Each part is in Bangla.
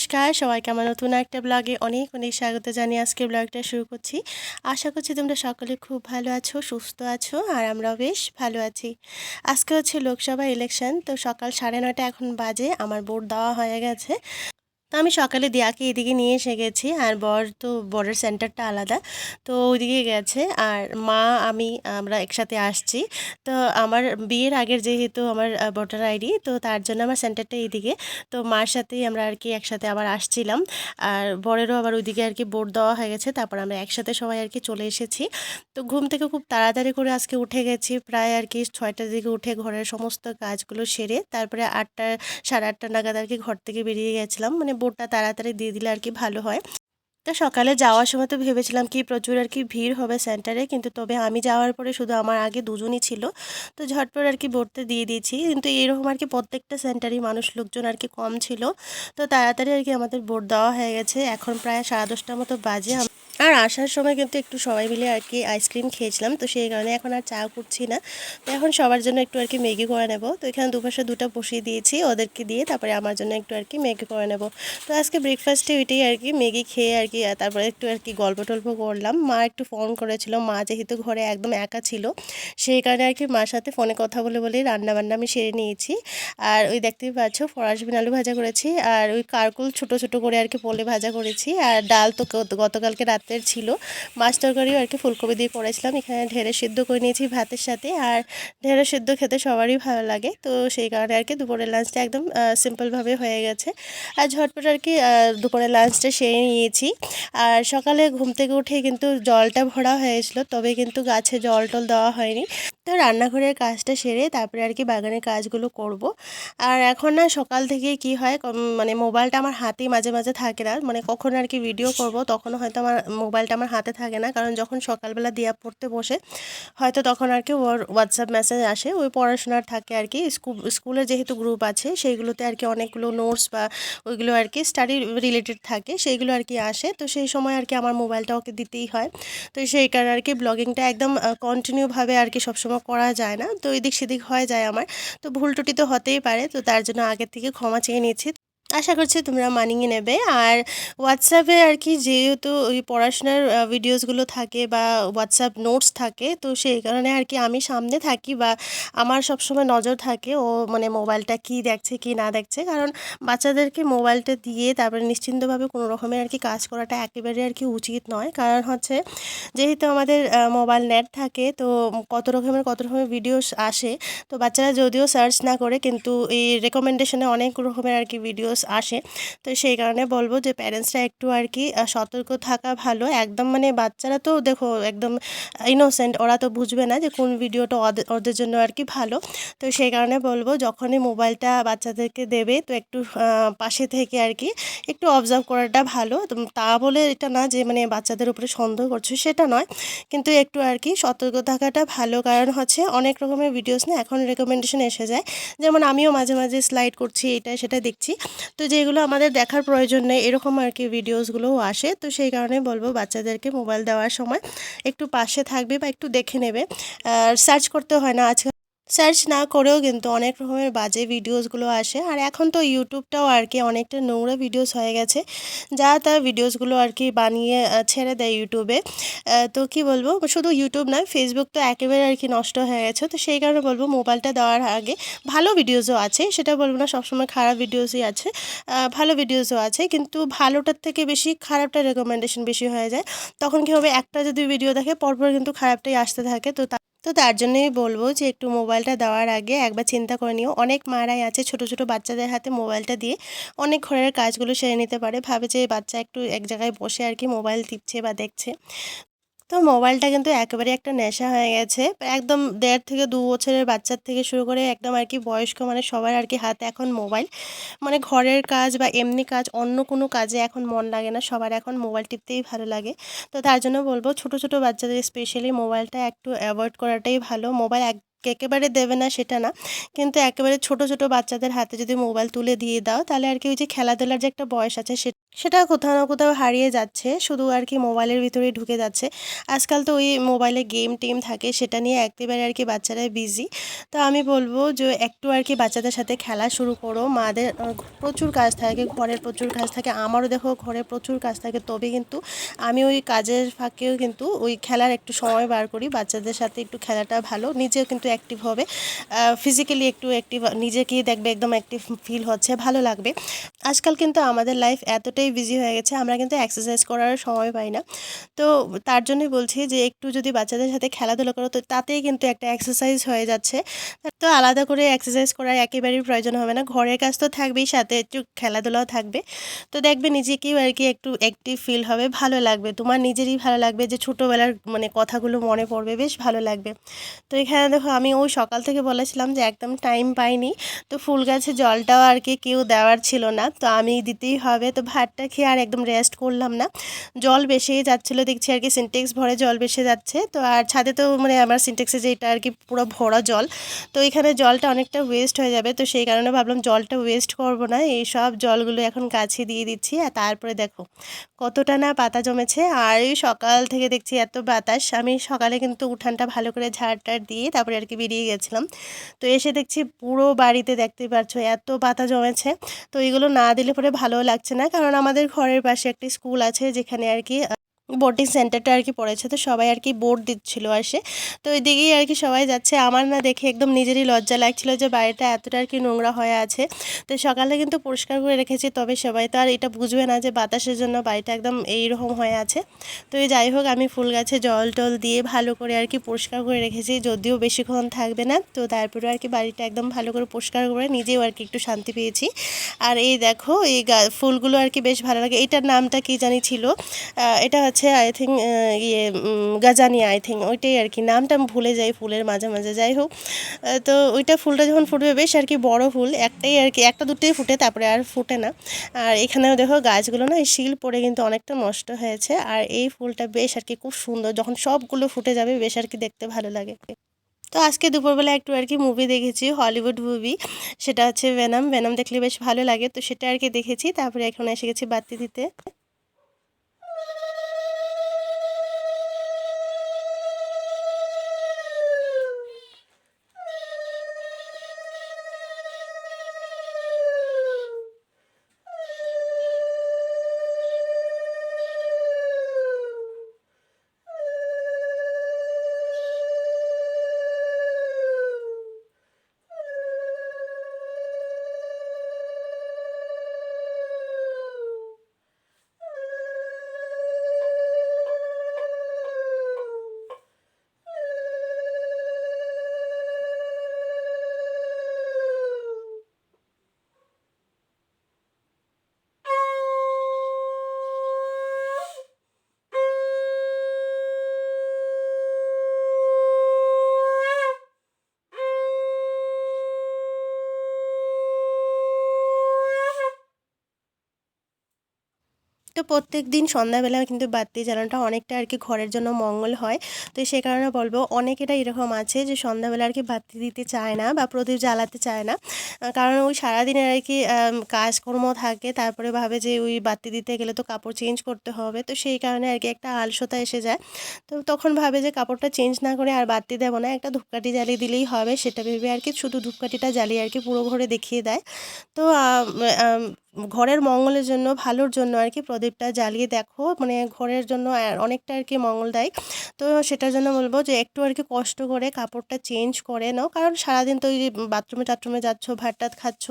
নমস্কার সবাইকে আমার নতুন একটা ব্লগে অনেক অনেক স্বাগত জানিয়ে আজকে ব্লগটা শুরু করছি। আশা করছি তোমরা সকলে খুব ভালো আছো, সুস্থ আছো, আর আমরাও বেশ ভালো আছি। আজকে হচ্ছে লোকসভা ইলেকশন, তো সকাল 9:30 এখন বাজে, আমার ভোট দেওয়া হয়ে গেছে। তো আমি সকালে দিয়াকে এদিকে নিয়ে এসে গেছি, আর বর তো বরের সেন্টারটা আলাদা, তো ওইদিকে গেছে। আর মা আমি আমরা একসাথে আসছি। তো আমার বিয়ের আগের যেহেতু আমার ভোটার আইডি, তো তার জন্য আমার সেন্টারটা এইদিকে। তো মার সাথেই আমরা আর কি একসাথে আবার আসছিলাম। আর বরেরও আবার ওইদিকে আর কি ভোট দেওয়া হয়ে গেছে, তারপর আমরা একসাথে সবাই আর কি চলে এসেছি। তো ঘুম থেকে খুব তাড়াতাড়ি করে আজকে উঠে গেছি, প্রায় আর কি 6টার দিকে উঠে ঘরের সমস্ত কাজগুলো সেরে তারপরে 8টা 8:30 নাগাদ আর কি ঘর থেকে বেরিয়ে গেছিলাম, মানে ভোটটা তাড়াতাড়ি দিয়ে দিলে আর কি ভালো হয়। তো সকালে যাওয়ার সময় তো ভেবেছিলাম কি প্রচুর আর কি ভিড় হবে সেন্টারে, কিন্তু তবে আমি যাওয়ার পরে শুধু আমার আগে দুজনই ছিল, তো ঝটপট আর কি ভোটটা দিয়ে দিয়েছি। কিন্তু এরকম আর কি প্রত্যেকটা সেন্টারই মানুষ লোকজন আর কি কম ছিল, তো তাড়াতাড়ি আর কি আমাদের ভোট দেওয়া হয়ে গেছে। এখন প্রায় 10:30টার মতো বাজে। আর আসার সময় কিন্তু একটু সবাই মিলে আর কি আইসক্রিম খেয়েছিলাম, তো সেই কারণে এখন আর চা করছি না। তো এখন সবার জন্য একটু আর কি ম্যাগি করে নেব। তো এখানে দুপাশে দুটো বসিয়ে দিয়েছি, ওদেরকে দিয়ে তারপরে আমার জন্য একটু আর কি ম্যাগি করে নেব। তো আজকে ব্রেকফাস্টে ওইটাই আর কি, ম্যাগি খেয়ে আর কি তারপরে একটু আর কি গল্প টল্প করলাম। মা একটু ফোন করেছিল, মা যেহেতু ঘরে একদম একা ছিল, সেই কারণে আর কি মার সাথে ফোনে কথা বলে বলেই রান্নাবান্না আমি সেরে নিয়েছি। আর ওই দেখতেই পাচ্ছ ফরাসবিন আলু ভাজা করেছি, আর ওই কারকুল ছোট ছোট করে আর কি পোলে ভাজা করেছি। আর ডাল তো গতকালকে রাতের ছিল। মাছ তরকারিও আর কি ফুলকপি দিয়ে করেছিলাম, এখানে ঢেঁড়স সিদ্ধ করে নিয়েছি ভাতের সাথে। আর ঢেঁড়স সিদ্ধ খেতে সবারই ভালো লাগে, তো সেই কারণে আর কি দুপুরের লাঞ্চটা একদম সিম্পলভাবে হয়ে গেছে। আর ঝটপট আর কি দুপুরের লাঞ্চটা সেরে নিয়েছি। আর সকালে ঘুম থেকে উঠে কিন্তু জলটা ভরা হয়েছিল, তবে কিন্তু গাছে জল টল দেওয়া হয়নি। তো রান্নাঘরের কাজটা সেরে তারপরে আর কি বাগানের কাজগুলো করব। আর এখন না সকাল থেকে কি হয়, মানে মোবাইলটা আমার হাতেই মাঝে মাঝে থাকে না, মানে কখন আর কি ভিডিও করব তখন হয়তো আমার মোবাইলটা আমার হাতে থাকে না, কারণ যখন সকালবেলা দিয়া পড়তে বসে হয়তো তখন আর কি ওর হোয়াটসঅ্যাপ মেসেজ আসে, ওই পড়াশোনার থাকে আর কি। স্কুলের যেহেতু গ্রুপ আছে সেইগুলোতে আর কি অনেকগুলো নোটস বা ওইগুলো আর কি স্টাডি রিলেটেড থাকে, সেইগুলো আর কি আসে। তো সেই সময় আর কি আমার মোবাইলটা ওকে দিতেই হয়। তো সেই কারণে আর কি ব্লগিংটা একদম কন্টিনিউভাবে আর কি সবসময় করা যায় না, তো এদিক সেদিক হয়ে যায় আমার। তো ভুল ত্রুটি তো হতেই পারে, তো তার জন্য আগের থেকে ক্ষমা চেয়ে নিয়েছি। আশা করছি তোমরা মানিয়ে নেবে। আর হোয়াটসঅ্যাপে আর কি যেহেতু ওই পড়াশোনার ভিডিওসগুলো থাকে বা হোয়াটসঅ্যাপ নোটস থাকে, তো সেই কারণে আর কি আমি সামনে থাকি বা আমার সবসময় নজর থাকে ও মানে মোবাইলটা কি দেখছে কি না দেখছে, কারণ বাচ্চাদেরকে মোবাইলটা দিয়ে তারপরে নিশ্চিন্তভাবে কোনো রকমের আর কি কাজ করাটা একেবারে আর কি উচিত নয়। কারণ হচ্ছে যেহেতু আমাদের মোবাইল নেট থাকে, তো কত রকমের ভিডিওস আসে। তো বাচ্চারা যদিও সার্চ না করে, কিন্তু এই রেকমেন্ডেশনে অনেক রকমের আর কি ভিডিওস আসে। তো সেই কারণে বলবো যে প্যারেন্টসরা একটু আর কি সতর্ক থাকা ভালো। একদম মানে বাচ্চারা তো দেখো একদম ইনোসেন্ট, ওরা তো বুঝবে না যে কোন ভিডিওটা ওদের ওদের জন্য আর কি ভালো। তো সেই কারণে বলবো যখনই মোবাইলটা বাচ্চাদেরকে দেবে, তো একটু পাশে থেকে আর কি একটু অবজার্ভ করাটা ভালো। তা বলে এটা না যে মানে বাচ্চাদের উপরে সন্দেহ করছো, সেটা নয়, কিন্তু একটু আর কি সতর্ক থাকাটা ভালো। কারণ হচ্ছে অনেক রকমের ভিডিওস না এখন রেকমেন্ডেশন এসে যায়, যেমন আমিও মাঝে মাঝে স্লাইড করছি, এটা সেটা দেখছি, তো যেগুলো আমাদের দেখার প্রয়োজন নেই এরকম আর কি ভিডিওসগুলোও আসে। তো সেই কারণে বলবো বাচ্চাদেরকে মোবাইল দেওয়ার সময় একটু পাশে থাকবে বা একটু দেখে নেবে। সার্চ করতে হয় না, আজকাল সার্চ না করেও কিন্তু অনেক রকমের বাজে ভিডিওসগুলো আসে। আর এখন তো ইউটিউবটাও আর কি অনেকটা নোংরা ভিডিওস হয়ে গেছে, যা তা ভিডিওসগুলো আর কি বানিয়ে ছেড়ে দেয় ইউটিউবে। তো কি বলবো, শুধু ইউটিউব নয়, ফেসবুক তো একেবারে আর কি নষ্ট হয়ে গেছে। তো সেই কারণে বলবো মোবাইলটা দেওয়ার আগে ভালো ভিডিওসও আছে, সেটা বলবো না সবসময় খারাপ ভিডিওসই আছে, ভালো ভিডিওসও আছে, কিন্তু ভালোটার থেকে বেশি খারাপটা রেকমেন্ডেশন বেশি হয়ে যায়। তখন কী হবে, একটা যদি ভিডিও দেখে পরপর কিন্তু খারাপটাই আসতে থাকে। তো তার জন্যই বলবো যে একটু মোবাইলটা দেওয়ার আগে একবার চিন্তা করে নিও। অনেক মারাই আছে ছোট ছোট বাচ্চাদের হাতে মোবাইলটা দিয়ে অনেক ঘরের কাজগুলো সেরে নিতে পারে, ভাবে যে বাচ্চা একটু এক জায়গায় বসে আর কি মোবাইল টিপছে বা দেখছে। তো মোবাইলটা কিন্তু একেবারে একটা নেশা হয়ে গেছে, একদম 1.5 থেকে 2 বছরের বাচ্চার থেকে শুরু করে একদম আর কি বয়স্ক, মানে সবার আর কি হাতে এখন মোবাইল। মানে ঘরের কাজ বা এমনি কাজ অন্য কোনো কাজে এখন মন লাগে না, সবার এখন মোবাইল টিপতেই ভালো লাগে। তো তার জন্য বলবো ছোট ছোট বাচ্চাদের স্পেশালি মোবাইলটা একটু অ্যাভয়েড করাটাই ভালো। মোবাইল একেবারে দেবে না সেটা না, কিন্তু একেবারে ছোট ছোট বাচ্চাদের হাতে যদি মোবাইল তুলে দিয়ে দাও, তাহলে আর কি ওই যে খেলাধুলার যে একটা বয়স আছে সেটা কোথাও না কোথাও হারিয়ে যাচ্ছে। শুধু আর কি মোবাইলের ভিতরেই ঢুকে যাচ্ছে। আজকাল তো ওই মোবাইলে গেম-টেম থাকে সেটা নিয়ে একেবারে আর কি বাচ্চারা বিজি। তো আমি বলব যে একটু আর কি বাচ্চাদের সাথে খেলা শুরু করো। মাদের প্রচুর কাজ থাকে, ঘরের প্রচুর কাজ থাকে। আমারও দেখো ঘরে প্রচুর কাজ থাকে। তবে কিন্তু আমি ওই কাজের ফাঁকেও কিন্তু ওই খেলার একটু সময় বার করি। বাচ্চাদের সাথে একটু খেলাটা ভালো। নিজেও কিন্তু অ্যাক্টিভ হবে। ফিজিক্যালি একটু অ্যাক্টিভ নিজেকেই দেখবে একদম অ্যাক্টিভ ফিল হচ্ছে, ভালো লাগবে। আজকাল কিন্তু আমাদের লাইফ এতটাই বিজি হয়ে গেছে আমরা কিন্তু এক্সারসাইজ করার সময় পাই না। তো তার জন্যই বলছি যে একটু যদি বাচ্চাদের সাথে খেলাধুলা করো তো তাতেই কিন্তু একটা এক্সারসাইজ হয়ে যাচ্ছে। তো আলাদা করে এক্সারসাইজ করার একেবারেই প্রয়োজন হবে না। ঘরের কাজ তো থাকবেই, সাথে একটু খেলাধুলাও থাকবে। তো দেখবে নিজেকেও আর কি একটু অ্যাক্টিভ ফিল হবে, ভালো লাগবে। তোমার নিজেরই ভালো লাগবে যে ছোটোবেলার মানে কথাগুলো মনে পড়বে, বেশ ভালো লাগবে। তো এখানে দেখো আমি ওই সকাল থেকে বলেছিলাম যে একদম টাইম পাইনি। তো ফুল গাছে জলটাও আর কি কেউ দেওয়ার ছিল না, তো আমি দিতেই হবে। তো ভাতটা খেয়ে আর একদম রেস্ট করলাম না। জল বেশিই যাচ্ছিলো দেখছি আর কি, সিনটেক্স ভরে জল বেশি যাচ্ছে। তো আর ছাদে তো মানে আমার সিনটেক্সে যেটা আর কি পুরো ভরা জল। তো এখানে জলটা অনেকটা ওয়েস্ট হয়ে যাবে, তো সেই কারণে ভাবলাম জলটা ওয়েস্ট করব না, এই সব জলগুলো এখন গাছে দিয়ে দিচ্ছি। আর তারপরে দেখো কতটা না পাতা জমেছে। আর এই সকাল থেকে দেখছি এত বাতাস। আমি সকালে কিন্তু উঠানটা ভালো করে ঝাড় টাড় দিয়ে তারপরে আর কি বেরিয়ে গেছিলাম। তো এসে দেখছি পুরো বাড়িতে দেখতেই পাচ্ছ এত পাতা জমেছে। তো এগুলো না দিলে পরে ভালোও লাগছে না, কারণ আমাদের ঘরের পাশে একটি স্কুল আছে যেখানে আর কি বোটিং সেন্টারটা আর কি পড়েছে। তো সবাই আর কি বোট দিচ্ছিল আসে। তো ওই দিকেই আর কি সবাই যাচ্ছে। আমার না দেখে একদম নিজেরই লজ্জা লাগছিল যে বাড়িটা এতটা আর কি নোংরা হয়ে আছে। তো সকালে কিন্তু পরিষ্কার করে রেখেছি, তবে সবাই তো আর এটা বুঝবে না যে বাতাসের জন্য বাড়িটা একদম এইরকম হয়ে আছে। তো এই যাই হোক, আমি ফুল গাছে জল টল দিয়ে ভালো করে আর কি পরিষ্কার করে রেখেছি, যদিও বেশিক্ষণ থাকবে না। তো তারপরে আর কি বাড়িটা একদম ভালো করে পরিষ্কার করে নিজেও আর কি একটু শান্তি পেয়েছি। আর এই দেখো এই ফুলগুলো আর কি বেশ ভালো লাগে। এটার নামটা কি জানি ছিল, এটা হচ্ছে আই থিঙ্ক ইয়ে গাজানিয়া আই থিঙ্ক, ওইটাই আর কি। নামটা আমি ভুলে যাই ফুলের মাঝে মাঝে। যাই হোক, তো ওইটা ফুলটা যখন ফুটবে বেশ আর কি বড় ফুল, একটাই আর কি, একটা দুটোই ফুটে, তারপরে আর ফুটে না। আর এখানেও দেখো গাছগুলো না শিল পড়ে কিন্তু অনেকটা নষ্ট হয়েছে। আর এই ফুলটা বেশ আর কি খুব সুন্দর, যখন সবগুলো ফুটে যাবে বেশ আর কি দেখতে ভালো লাগে। তো আজকে দুপুরবেলা একটু আর কি মুভি দেখেছি, হলিউড মুভি। সেটা হচ্ছে ভেনাম। ভেনাম দেখলে বেশ ভালো লাগে, তো সেটা আর কি দেখেছি। তারপরে এখন এসে গেছি বাতি দিতে। তো প্রত্যেকদিন সন্ধ্যাবেলা কিন্তু বাতি জ্বালানোটা অনেকটা আর কি ঘরের জন্য মঙ্গল হয়। তো সে কারণে বলবো অনেকেরা এরকম আছে যে সন্ধ্যাবেলা আর কি বাতি দিতে চায় না বা প্রদীপ জ্বালাতে চায় না। কারণ ওই সারাদিনের আর কি কাজকর্ম থাকে, তারপরে ভাবে যে ওই বাতি দিতে গেলে তো কাপড় চেঞ্জ করতে হবে। তো সেই কারণে আর কি একটা আলসতা এসে যায়। তো তখন ভাবে যে কাপড়টা চেঞ্জ না করে আর বাতি দেবো না, একটা ধূপকাঠি জ্বালিয়ে দিলেই হবে। সেটা ভেবে আর কি শুধু ধূপকাঠিটা জ্বালিয়ে আর কি পুরো ঘরে দেখিয়ে দেয়। তো আম ঘরের মঙ্গলের জন্য, ভালোর জন্য আর কি প্রদীপটা জ্বালিয়ে দেখো, মানে ঘরের জন্য অনেকটা আর কি মঙ্গলদায়ক। তো সেটার জন্য বলবো যে একটু আর কি কষ্ট করে কাপড়টা চেঞ্জ করে নাও, কারণ সারাদিন তো ওই যে বাথরুমে টাথরুমে যাচ্ছ, ভাত টাত খাচ্ছ,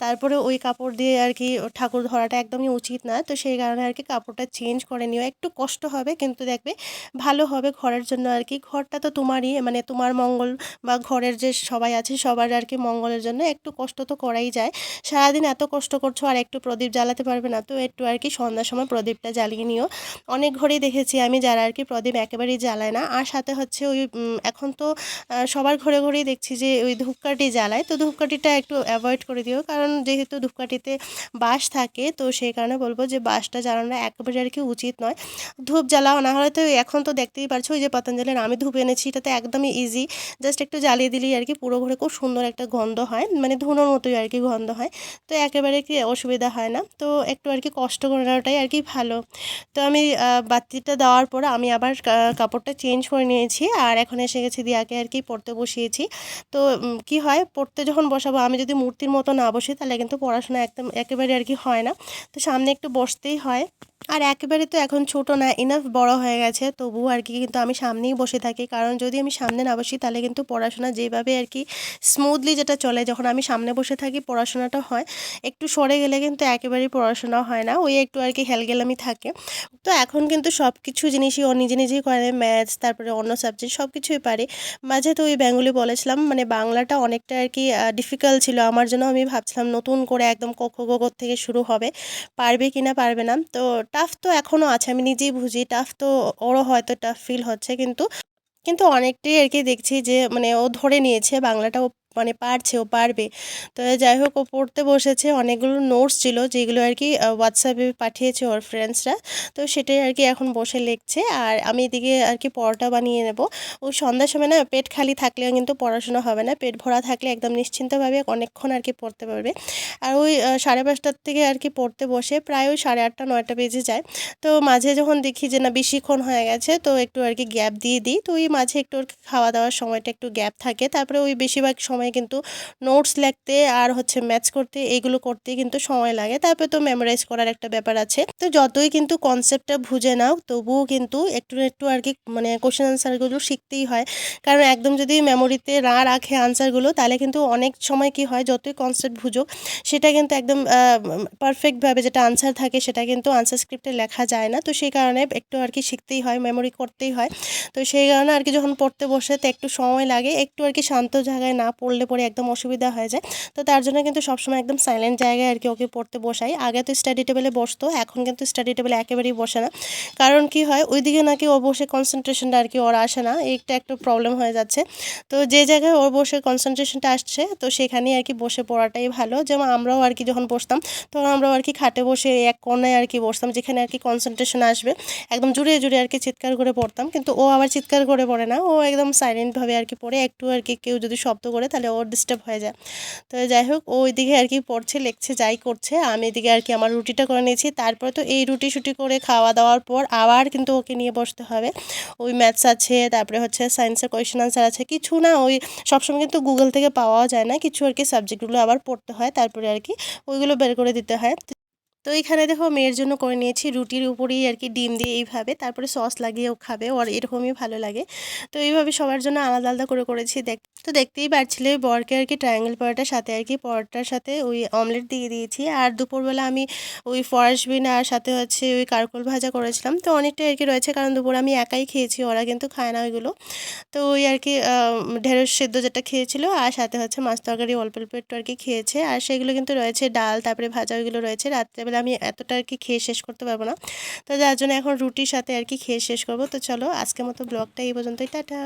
তারপরে ওই কাপড় দিয়ে আর কি ঠাকুর ধরাটা একদমই উচিত না। তো সেই কারণে আর কি কাপড়টা চেঞ্জ করে নিও। একটু কষ্ট হবে কিন্তু দেখবে ভালো হবে ঘরের জন্য আর কি। ঘরটা তো তোমারই, মানে তোমার মঙ্গল বা ঘরের যে সবাই আছে সবার আর কি মঙ্গলের জন্য একটু কষ্ট তো করাই যায়। সারাদিন এত কষ্ট করছো আর একটু প্রদীপ জ্বালাতে পারবে না, তো একটু আর কি সন্ধ্যার সময় প্রদীপটা জ্বালিয়ে নিও। অনেক ঘরেই দেখেছি আমি যারা আর কি প্রদীপ একেবারেই জ্বালায় না। আর সাথে হচ্ছে ওই এখন তো সবার ঘরে ঘরেই দেখছি যে ওই ধূপকাঠি জ্বালায়। তো ধূপকাঠিটা একটু অ্যাভয়েড করে দিও, কারণ যেহেতু ধূপকাঠিতে বাঁশ থাকে, তো সেই কারণে বলবো যে বাঁশটা জ্বালানো একেবারে আর কি উচিত নয়। ধূপ জ্বালাও না হলে তো এখন তো দেখতেই পারছো ওই যে পতঞ্জলির আমি ধূপ এনেছি, এটাতে একদমই ইজি। জাস্ট একটু জ্বালিয়ে দিলেই আর কি পুরো ঘরে খুব সুন্দর একটা গন্ধ হয়, মানে ধুনোর মতোই আর কি গন্ধ হয়। তো একেবারে কি অসুবিধা অসুবিধা হয় না। তো একটু আর কি কষ্ট করে নেওয়াটাই আর কি ভালো। তো আমি বাতিটা দেওয়ার পর আমি আবার কাপড়টা চেঞ্জ করে নিয়েছি, আর এখন এসে গেছি দিয়াকে আর কি পড়তে বসিয়েছি। তো কি হয়, পড়তে যখন বসাবো আমি যদি মূর্তির মতো না বসি তাহলে কিন্তু পড়াশোনা একদম একেবারে আর কি হয় না। তো সামনে একটু বসতেই হয়, আর একেবারে তো এখন ছোট না, ইনাফ বড় হয়ে গেছে, তবুও আর কি কিন্তু আমি সামনেই বসে থাকি। কারণ যদি আমি সামনে না বসি তাহলে কিন্তু পড়াশোনা যেভাবে আর কি স্মুথলি যেটা চলে, যখন আমি সামনে বসে থাকি পড়াশোনাটা হয়। একটু সরে গেলে কিন্তু একেবারেই পড়াশোনা হয় না, ওই একটু আর কি হেলগেলামি থাকে। তো এখন কিন্তু সব কিছু জিনিসই ও নিজে নিজেই করে, ম্যাথস তারপরে অন্য সাবজেক্ট সব কিছুই পারে। মাঝে তো ওই বেঙ্গলি বলেছিলাম, মানে বাংলাটা অনেকটা আর কি ডিফিকাল্ট ছিল আমার জন্য। আমি ভাবছিলাম নতুন করে একদম ক খ গ ঘ থেকে শুরু হবে, পারবে কি না পারবে না। তো টাফ তো এখনও আছে, আমি নিজেই বুঝি টাফ তো, ওরও হয়তো টাফ ফিল হচ্ছে, কিন্তু কিন্তু অনেকটাই আর কি দেখছি যে মানে ও ধরে নিয়েছে বাংলাটা, ও মানে পারছে, ও পারবে। তো যাই হোক, ও পড়তে বসেছে, অনেকগুলো নোটস ছিল যেগুলো আর কি হোয়াটসঅ্যাপে পাঠিয়েছে ওর ফ্রেন্ডসরা। তো সেটাই আর কি এখন বসে লিখছে, আর আমি এদিকে আর কি পরোটা বানিয়ে নেব। ওই সন্ধ্যার সময় না পেট খালি থাকলেও কিন্তু পড়াশোনা হবে না, পেট ভরা থাকলে একদম নিশ্চিন্তভাবে অনেকক্ষণ আর কি পড়তে পারবে। আর ওই 5:30টার থেকে আর কি পড়তে বসে প্রায় ওই 8:30 9টা বেজে যায়। তো মাঝে যখন দেখি যে না বেশিক্ষণ হয়ে গেছে, তো একটু আর কি গ্যাপ দিয়ে দিই। তো ওই মাঝে একটু ওর খাওয়া দাওয়ার সময়টা একটু গ্যাপ থাকে, তারপরে ওই বেশিরভাগ সময় কিন্তু নোটস লিখতে আর হচ্ছে ম্যাথস করতে, এগুলো করতেই কিন্তু সময় লাগে। তারপরে তো মেমোরাইজ করার একটা ব্যাপার আছে। তো যতই কিন্তু কনসেপ্টটা বুঝে নাও, তবুও কিন্তু একটু একটু আর কি মানে কোশ্চেন আনসারগুলো শিখতেই হয়। কারণ একদম যদি মেমোরিতে না রাখে আনসারগুলো, তাহলে কিন্তু অনেক সময় কি হয়, যতই কনসেপ্ট বুঝুক সেটা কিন্তু একদম পারফেক্টভাবে যেটা আনসার থাকে সেটা কিন্তু আনসার স্ক্রিপ্টে লেখা যায় না। তো সেই কারণে একটু আর কি শিখতেই হয়, মেমোরি করতেই হয়। তো সেই কারণে আর কি যখন পড়তে বসে তো একটু সময় লাগে, একটু আর কি শান্ত জায়গায় না পড়লে পরে একদম অসুবিধা হয়ে যায়। তো তার জন্য কিন্তু সবসময় একদম সাইলেন্ট জায়গায় আর কি ওকে পড়তে বসাই। আগে তো স্টাডি টেবিলে বসতো, এখন কিন্তু স্টাডি টেবিলে একেবারেই বসে না। কারণ কি হয়, ওইদিকে নাকি ও বসে কনসেন্ট্রেশনটা আর কি ওর আসে না, এইটা একটু প্রবলেম হয়ে যাচ্ছে। তো যে জায়গায় ওর বসে কনসেন্ট্রেশনটা আসছে, তো সেখানেই আর কি বসে পড়াটাই ভালো। যেমন আমরাও আর কি যখন বসতাম, তখন আমরাও আর কি খাটে বসে এক কোণায় আর কি বসতাম, যেখানে আর কি কনসেন্ট্রেশন আসবে, একদম জুড়ে জুড়ে আর কি চিৎকার করে পড়তাম। কিন্তু ও আবার চিৎকার করে পড়ে না, ও একদম সাইলেন্টভাবে আর কি পড়ে। একটু আর কি কেউ যদি শব্দ করে তাহলে ওর ডিস্টার্ব হয়ে যায়। তো যাই হোক, ও ওইদিকে আর কি পড়ছে, লিখছে, যাই করছে, আমি এদিকে আর কি আমার রুটিটা করে নিয়েছি। তারপরে তো এই রুটি শুটি করে খাওয়া দাওয়ার পর আবার কিন্তু ওকে নিয়ে বসতে হবে। ওই ম্যাথস আছে, তারপরে হচ্ছে সায়েন্সের কোয়েশ্চেন আনসার আছে, কিছু না ওই সবসময় কিন্তু গুগল থেকে পাওয়াও যায় না, কিছু আর কি সাবজেক্টগুলো আবার পড়তে হয়, তারপরে আর কি ওইগুলো বের করে দিতে হয়। তো এইখানে দেখো মেয়ের জন্য করে নিয়েছি রুটির উপরেই আর কি ডিম দিয়ে এইভাবে, তারপরে সস লাগিয়েও খাবে, ওর এরকমই ভালো লাগে। তো এইভাবে সবার জন্য আলাদা আলাদা করে করেছি। তো দেখতেই পাচ্ছিলে বরকে আর কি ট্রায়াঙ্গেল পরোটার সাথে আর কি পরোটার সাথে ওই অমলেট দিয়ে দিয়েছি। আর দুপুরবেলা আমি ওই ফরাসবিন আর সাথে হচ্ছে ওই কারকোল ভাজা করেছিলাম। তো অনেকটাই আর কি রয়েছে, কারণ দুপুরে আমি একাই খেয়েছি, ওরা কিন্তু খায় না ওইগুলো। তো ওই আর কি ঢেঁড়স সেদ্ধ যেটা খেয়েছিল, আর সাথে হচ্ছে মাছ তরকারি অল্প অল্প একটু আর কি খেয়েছে। আর সেগুলো কিন্তু রয়েছে, ডাল তারপরে ভাজা ওইগুলো রয়েছে। রাত্রেবেলা আমি এতটা আর কি খেয়ে শেষ করতে পারবো না, তো যার জন্য এখন রুটির সাথে আর কি খেয়ে শেষ করবো। তো চলো আজকের মতো ব্লগটা এই পর্যন্তই, টাটা।